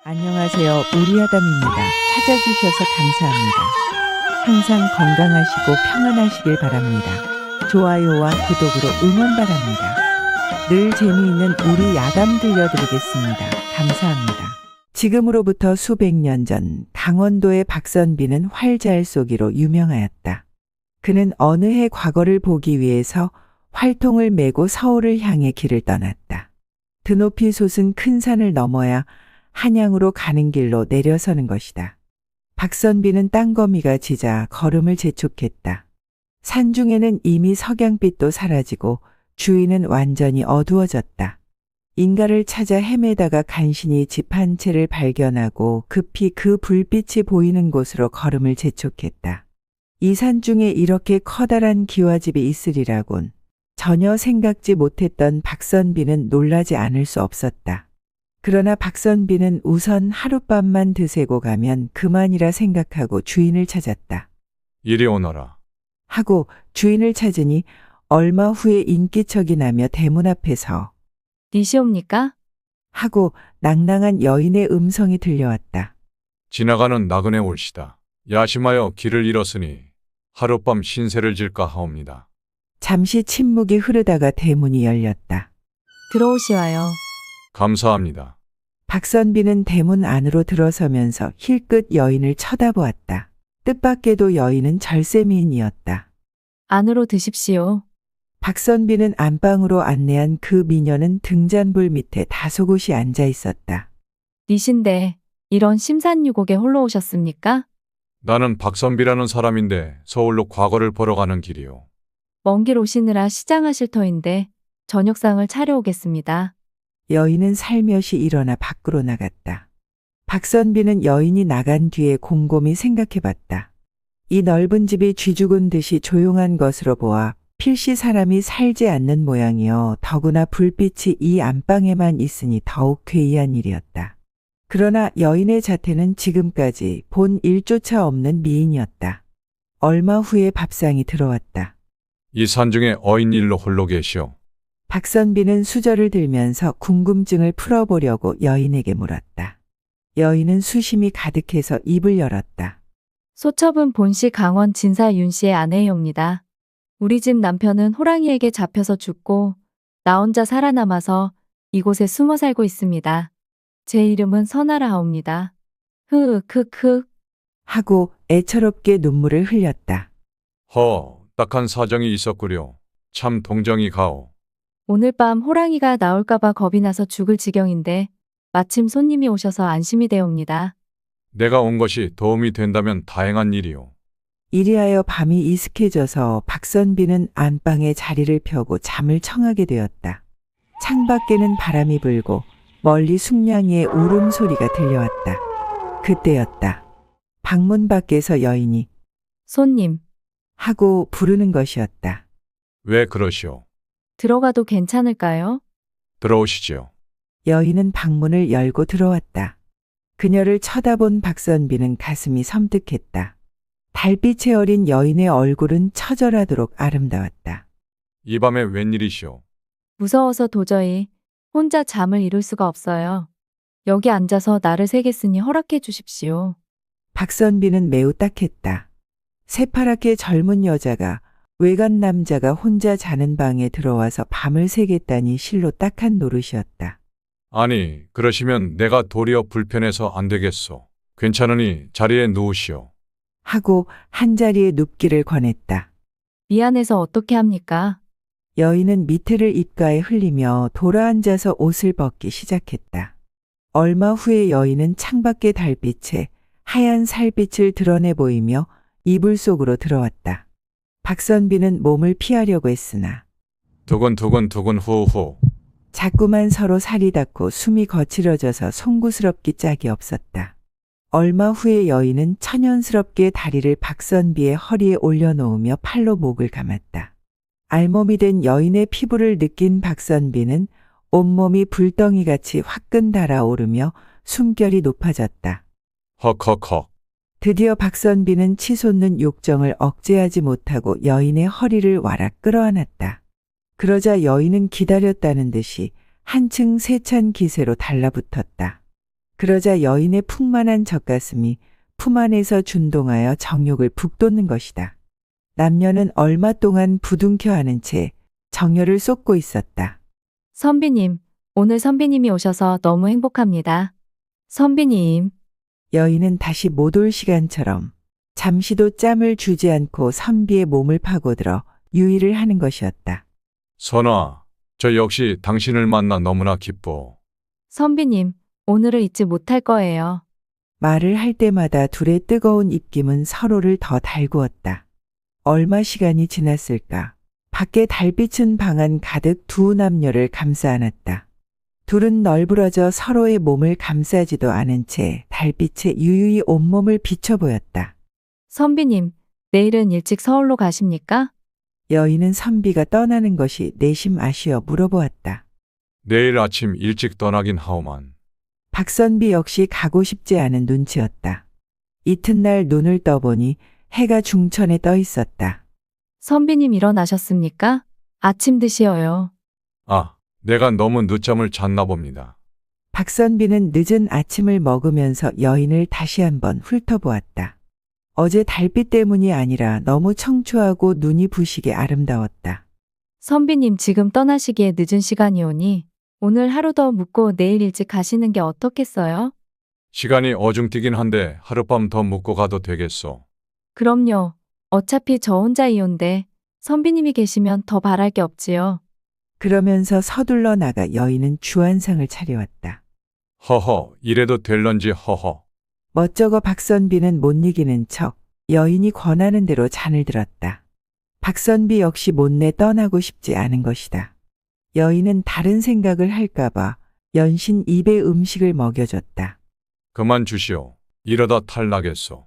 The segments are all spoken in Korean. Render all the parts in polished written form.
안녕하세요. 우리아담입니다. 찾아주셔서 감사합니다. 항상 건강하시고 평안하시길 바랍니다. 좋아요와 구독으로 응원 바랍니다. 늘 재미있는 우리 야담 들려드리겠습니다. 감사합니다. 지금으로부터 수백 년 전 강원도의 박선비는 활잘 쏘기로 유명하였다. 그는 어느 해 과거를 보기 위해서 활통을 메고 서울을 향해 길을 떠났다. 드높이 솟은 큰 산을 넘어야 한양으로 가는 길로 내려서는 것이다. 박선비는 땅거미가 지자 걸음을 재촉했다. 산중에는 이미 석양빛도 사라지고 주위는 완전히 어두워졌다. 인가를 찾아 헤매다가 간신히 집 한 채를 발견하고 급히 그 불빛이 보이는 곳으로 걸음을 재촉했다. 이 산중에 이렇게 커다란 기와집이 있으리라곤 전혀 생각지 못했던 박선비는 놀라지 않을 수 없었다. 그러나 박선비는 우선 하룻밤만 드세고 가면 그만이라 생각하고 주인을 찾았다. 이리 오너라. 하고 주인을 찾으니 얼마 후에 인기척이 나며 대문 앞에서 니시옵니까? 하고 낭낭한 여인의 음성이 들려왔다. 지나가는 나그네 올시다. 야심하여 길을 잃었으니 하룻밤 신세를 질까 하옵니다. 잠시 침묵이 흐르다가 대문이 열렸다. 들어오시와요. 감사합니다. 박선비는 대문 안으로 들어서면서 힐끗 여인을 쳐다보았다. 뜻밖에도 여인은 절세미인이었다. 안으로 드십시오. 박선비는 안방으로 안내한 그 미녀는 등잔불 밑에 다소곳이 앉아 있었다. 니신데 이런 심산유곡에 홀로 오셨습니까? 나는 박선비라는 사람인데 서울로 과거를 보러 가는 길이요. 먼 길 오시느라 시장하실 터인데 저녁상을 차려오겠습니다. 여인은 살며시 일어나 밖으로 나갔다. 박선비는 여인이 나간 뒤에 곰곰이 생각해봤다. 이 넓은 집이 쥐죽은 듯이 조용한 것으로 보아 필시 사람이 살지 않는 모양이여 더구나 불빛이 이 안방에만 있으니 더욱 괴이한 일이었다. 그러나 여인의 자태는 지금까지 본 일조차 없는 미인이었다. 얼마 후에 밥상이 들어왔다. 이 산중에 어인일로 홀로 계시오. 박선비는 수저를 들면서 궁금증을 풀어보려고 여인에게 물었다. 여인은 수심이 가득해서 입을 열었다. 소첩은 본시 강원 진사 윤씨의 아내이옵니다. 우리 집 남편은 호랑이에게 잡혀서 죽고 나 혼자 살아남아서 이곳에 숨어 살고 있습니다. 제 이름은 선아라 하옵니다. 크크 하고 애처롭게 눈물을 흘렸다. 딱한 사정이 있었구려. 참 동정이 가오. 오늘 밤 호랑이가 나올까봐 겁이 나서 죽을 지경인데 마침 손님이 오셔서 안심이 되옵니다. 내가 온 것이 도움이 된다면 다행한 일이오. 이리하여 밤이 이슥해져서 박선비는 안방에 자리를 펴고 잠을 청하게 되었다. 창밖에는 바람이 불고 멀리 숙량이의 울음소리가 들려왔다. 그때였다. 방문 밖에서 여인이 손님, 하고 부르는 것이었다. 왜 그러시오? 들어가도 괜찮을까요? 들어오시지요. 여인은 방문을 열고 들어왔다. 그녀를 쳐다본 박선비는 가슴이 섬뜩했다. 달빛에 어린 여인의 얼굴은 처절하도록 아름다웠다. 이 밤에 웬일이시오? 무서워서 도저히 혼자 잠을 이룰 수가 없어요. 여기 앉아서 나를 새겠으니 허락해 주십시오. 박선비는 매우 딱했다. 새파랗게 젊은 여자가 외간 남자가 혼자 자는 방에 들어와서 밤을 새겠다니 실로 딱한 노릇이었다. 아니, 그러시면 내가 도리어 불편해서 안 되겠소. 괜찮으니 자리에 누우시오. 하고 한자리에 눕기를 권했다. 미안해서 어떻게 합니까? 여인은 미트를 입가에 흘리며 돌아앉아서 옷을 벗기 시작했다. 얼마 후에 여인은 창밖의 달빛에 하얀 살빛을 드러내 보이며 이불 속으로 들어왔다. 박선비는 몸을 피하려고 했으나 두근두근 후후. 자꾸만 서로 살이 닿고 숨이 거칠어져서 송구스럽기 짝이 없었다. 얼마 후에 여인은 천연스럽게 다리를 박선비의 허리에 올려놓으며 팔로 목을 감았다. 알몸이 된 여인의 피부를 느낀 박선비는 온몸이 불덩이같이 화끈 달아오르며 숨결이 높아졌다. 헉헉헉. 드디어 박선비는 치솟는 욕정을 억제하지 못하고 여인의 허리를 와락 끌어안았다. 그러자 여인은 기다렸다는 듯이 한층 세찬 기세로 달라붙었다. 그러자 여인의 풍만한 젖가슴이 품 안에서 준동하여 정욕을 북돋는 것이다. 남녀는 얼마 동안 부둥켜 안은 채 정열을 쏟고 있었다. 선비님, 오늘 선비님이 오셔서 너무 행복합니다. 선비님, 여인은 다시 못 올 시간처럼 잠시도 짬을 주지 않고 선비의 몸을 파고들어 유의를 하는 것이었다. 선아, 저 역시 당신을 만나 너무나 기뻐. 선비님, 오늘을 잊지 못할 거예요. 말을 할 때마다 둘의 뜨거운 입김은 서로를 더 달구었다. 얼마 시간이 지났을까? 밖에 달빛은 방 안 가득 두 남녀를 감싸 안았다. 둘은 널브러져 서로의 몸을 감싸지도 않은 채 달빛에 유유히 온몸을 비춰 보였다. 선비님, 내일은 일찍 서울로 가십니까? 여인은 선비가 떠나는 것이 내심 아쉬워 물어보았다. 내일 아침 일찍 떠나긴 하오만. 박선비 역시 가고 싶지 않은 눈치였다. 이튿날 눈을 떠보니 해가 중천에 떠 있었다. 선비님 일어나셨습니까? 아침 드시어요. 아, 내가 너무 늦잠을 잤나 봅니다. 박선비는 늦은 아침을 먹으면서 여인을 다시 한번 훑어보았다. 어제 달빛 때문이 아니라 너무 청초하고 눈이 부시게 아름다웠다. 선비님 지금 떠나시기에 늦은 시간이오니 오늘 하루 더 묵고 내일 일찍 가시는 게 어떻겠어요? 시간이 어중뛰긴 한데 하룻밤 더 묵고 가도 되겠소. 그럼요. 어차피 저 혼자이온데 선비님이 계시면 더 바랄 게 없지요. 그러면서 서둘러 나가 여인은 주안상을 차려왔다. 허허, 이래도 될런지 허허. 멋쩍어 박선비는 못 이기는 척 여인이 권하는 대로 잔을 들었다. 박선비 역시 못내 떠나고 싶지 않은 것이다. 여인은 다른 생각을 할까봐 연신 입에 음식을 먹여줬다. 그만 주시오. 이러다 탈나겠소.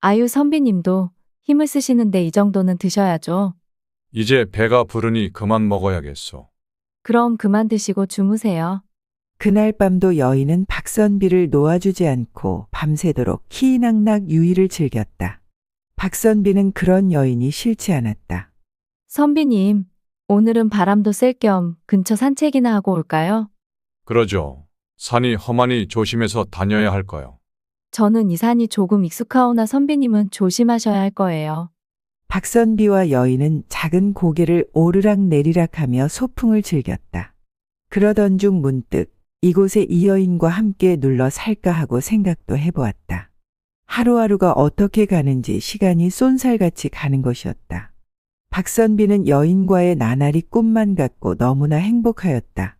아유 선비님도 힘을 쓰시는데 이 정도는 드셔야죠. 이제 배가 부르니 그만 먹어야겠소. 그럼 그만 드시고 주무세요. 그날 밤도 여인은 박선비를 놓아주지 않고 밤새도록 희낙낙 유의를 즐겼다. 박선비는 그런 여인이 싫지 않았다. 선비님, 오늘은 바람도 쐴 겸 근처 산책이나 하고 올까요? 그러죠. 산이 험하니 조심해서 다녀야 할 거요. 저는 이 산이 조금 익숙하오나 선비님은 조심하셔야 할 거예요. 박선비와 여인은 작은 고개를 오르락 내리락하며 소풍을 즐겼다. 그러던 중 문득 이곳에 이 여인과 함께 눌러 살까 하고 생각도 해보았다. 하루하루가 어떻게 가는지 시간이 쏜살같이 가는 것이었다. 박선비는 여인과의 나날이 꿈만 같고 너무나 행복하였다.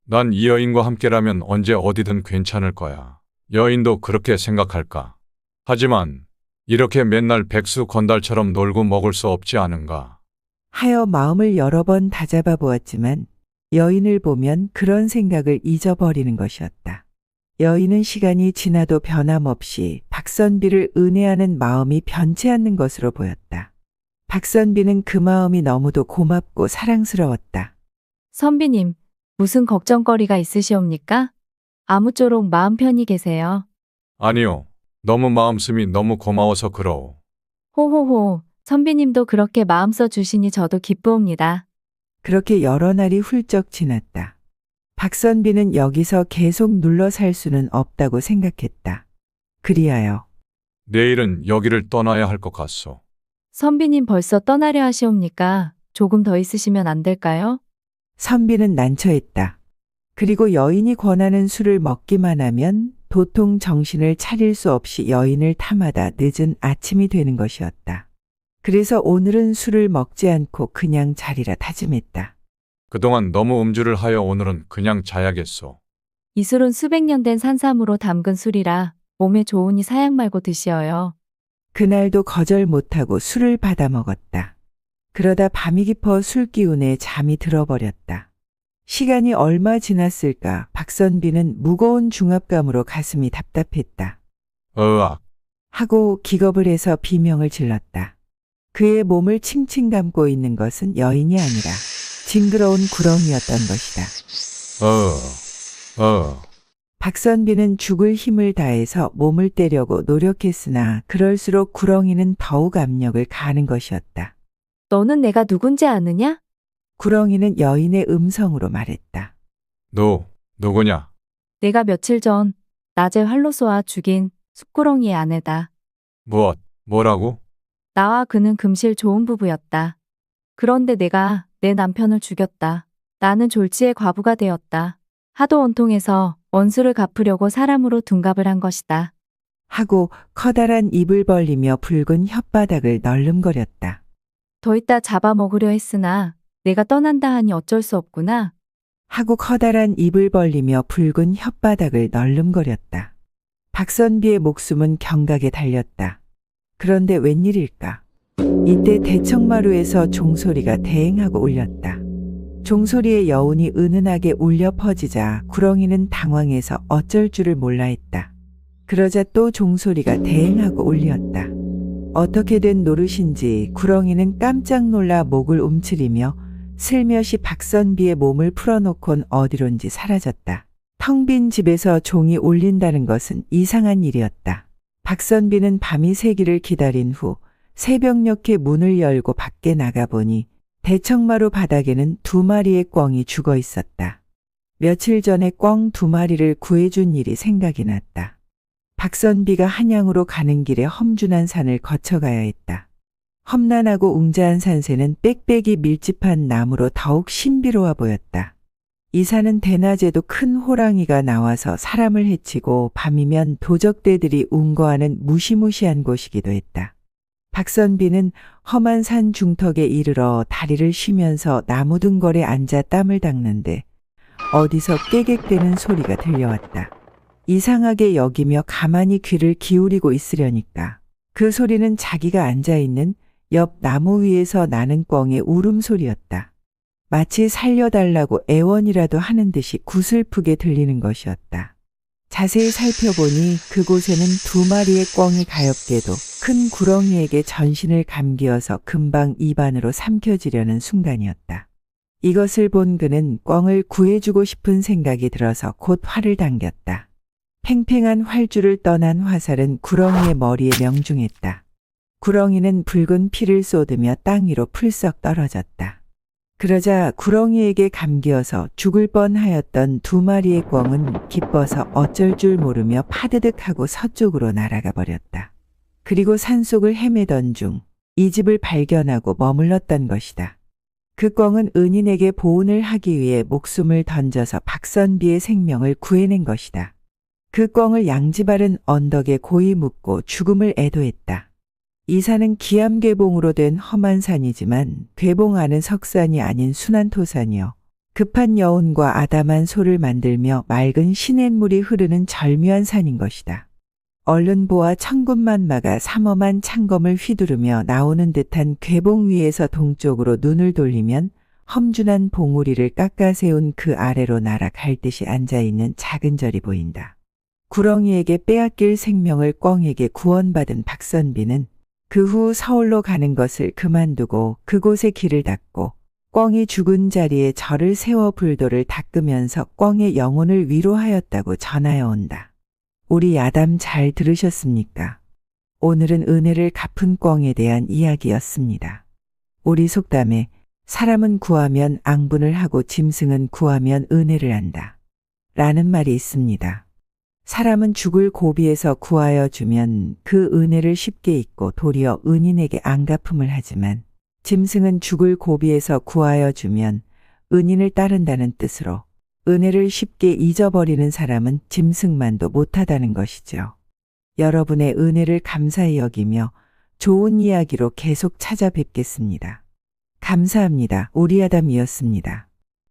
난 이 여인과 함께라면 언제 어디든 괜찮을 거야. 여인도 그렇게 생각할까? 하지만 이렇게 맨날 백수 건달처럼 놀고 먹을 수 없지 않은가? 하여 마음을 여러 번 다잡아 보았지만 여인을 보면 그런 생각을 잊어버리는 것이었다. 여인은 시간이 지나도 변함없이 박선비를 은혜하는 마음이 변치 않는 것으로 보였다. 박선비는 그 마음이 너무도 고맙고 사랑스러웠다. 선비님, 무슨 걱정거리가 있으시옵니까? 아무쪼록 마음 편히 계세요. 아니요. 너무 마음씀이 너무 고마워서 그러오. 호호호, 선비님도 그렇게 마음 써 주시니 저도 기쁘옵니다. 그렇게 여러 날이 훌쩍 지났다. 박선비는 여기서 계속 눌러 살 수는 없다고 생각했다. 그리하여 내일은 여기를 떠나야 할 것 같소. 선비님 벌써 떠나려 하시옵니까? 조금 더 있으시면 안 될까요? 선비는 난처했다. 그리고 여인이 권하는 술을 먹기만 하면 도통 정신을 차릴 수 없이 여인을 탐하다 늦은 아침이 되는 것이었다. 그래서 오늘은 술을 먹지 않고 그냥 자리라 다짐했다. 그동안 너무 음주를 하여 오늘은 그냥 자야겠소. 이 술은 수백 년 된 산삼으로 담근 술이라 몸에 좋으니 사양 말고 드시어요. 그날도 거절 못하고 술을 받아 먹었다. 그러다 밤이 깊어 술 기운에 잠이 들어버렸다. 시간이 얼마 지났을까 박선비는 무거운 중압감으로 가슴이 답답했다. 으악. 하고 기겁을 해서 비명을 질렀다. 그의 몸을 칭칭 감고 있는 것은 여인이 아니라 징그러운 구렁이였던 것이다. 박선비는 죽을 힘을 다해서 몸을 떼려고 노력했으나 그럴수록 구렁이는 더욱 압력을 가하는 것이었다. 너는 내가 누군지 아느냐? 구렁이는 여인의 음성으로 말했다. 너, 누구냐? 내가 며칠 전 낮에 활로 쏘아 죽인 숯구렁이의 아내다. 뭐라고? 나와 그는 금실 좋은 부부였다. 그런데 내가 내 남편을 죽였다. 나는 졸지에 과부가 되었다. 하도 원통해서 원수를 갚으려고 사람으로 둔갑을 한 것이다. 하고 커다란 입을 벌리며 붉은 혓바닥을 널름거렸다. 더 있다 잡아먹으려 했으나 내가 떠난다 하니 어쩔 수 없구나. 하고 커다란 입을 벌리며 붉은 혓바닥을 널름거렸다. 박선비의 목숨은 경각에 달렸다. 그런데 웬일일까? 이때 대청마루에서 종소리가 대행하고 울렸다. 종소리의 여운이 은은하게 울려 퍼지자 구렁이는 당황해서 어쩔 줄을 몰라 했다. 그러자 또 종소리가 대행하고 울렸다. 어떻게 된 노릇인지 구렁이는 깜짝 놀라 목을 움츠리며 슬며시 박선비의 몸을 풀어놓곤 어디론지 사라졌다. 텅 빈 집에서 종이 울린다는 것은 이상한 일이었다. 박선비는 밤이 새기를 기다린 후 새벽녘에 문을 열고 밖에 나가보니 대청마루 바닥에는 2마리의 꿩이 죽어 있었다. 며칠 전에 꿩 2마리를 구해준 일이 생각이 났다. 박선비가 한양으로 가는 길에 험준한 산을 거쳐가야 했다. 험난하고 웅자한 산세는 빽빽이 밀집한 나무로 더욱 신비로워 보였다. 이 산은 대낮에도 큰 호랑이가 나와서 사람을 해치고 밤이면 도적대들이 운거하는 무시무시한 곳이기도 했다. 박선비는 험한 산 중턱에 이르러 다리를 쉬면서 나무 등걸에 앉아 땀을 닦는데 어디서 깨객대는 소리가 들려왔다. 이상하게 여기며 가만히 귀를 기울이고 있으려니까 그 소리는 자기가 앉아있는 옆 나무 위에서 나는 꿩의 울음소리였다. 마치 살려달라고 애원이라도 하는 듯이 구슬프게 들리는 것이었다. 자세히 살펴보니 그곳에는 2마리의 꿩이 가엾게도 큰 구렁이에게 전신을 감기어서 금방 입안으로 삼켜지려는 순간이었다. 이것을 본 그는 꿩을 구해주고 싶은 생각이 들어서 곧 활을 당겼다. 팽팽한 활줄을 떠난 화살은 구렁이의 머리에 명중했다. 구렁이는 붉은 피를 쏟으며 땅 위로 풀썩 떨어졌다. 그러자 구렁이에게 감기어서 죽을 뻔하였던 2마리의 꿩은 기뻐서 어쩔 줄 모르며 파드득하고 서쪽으로 날아가 버렸다. 그리고 산속을 헤매던 중 이 집을 발견하고 머물렀던 것이다. 그 꿩은 은인에게 보훈을 하기 위해 목숨을 던져서 박선비의 생명을 구해낸 것이다. 그 꿩을 양지바른 언덕에 고이 묻고 죽음을 애도했다. 이 산은 기암괴봉으로 된 험한 산이지만 괴봉하는 석산이 아닌 순한 토산이요. 급한 여운과 아담한 소를 만들며 맑은 시냇물이 흐르는 절묘한 산인 것이다. 얼른 보아 천군만마가 삼엄한 창검을 휘두르며 나오는 듯한 괴봉 위에서 동쪽으로 눈을 돌리면 험준한 봉우리를 깎아 세운 그 아래로 날아갈 듯이 앉아있는 작은 절이 보인다. 구렁이에게 빼앗길 생명을 꿩에게 구원받은 박선비는 그 후 서울로 가는 것을 그만두고 그곳에 길을 닫고 꿩이 죽은 자리에 절을 세워 불도를 닦으면서 꿩의 영혼을 위로하였다고 전하여 온다. 우리 야담 잘 들으셨습니까? 오늘은 은혜를 갚은 꿩에 대한 이야기였습니다. 우리 속담에 사람은 구하면 앙분을 하고 짐승은 구하면 은혜를 한다. 라는 말이 있습니다. 사람은 죽을 고비에서 구하여 주면 그 은혜를 쉽게 잊고 도리어 은인에게 앙갚음을 하지만 짐승은 죽을 고비에서 구하여 주면 은인을 따른다는 뜻으로 은혜를 쉽게 잊어버리는 사람은 짐승만도 못하다는 것이죠. 여러분의 은혜를 감사히 여기며 좋은 이야기로 계속 찾아뵙겠습니다. 감사합니다. 우리 아담이었습니다.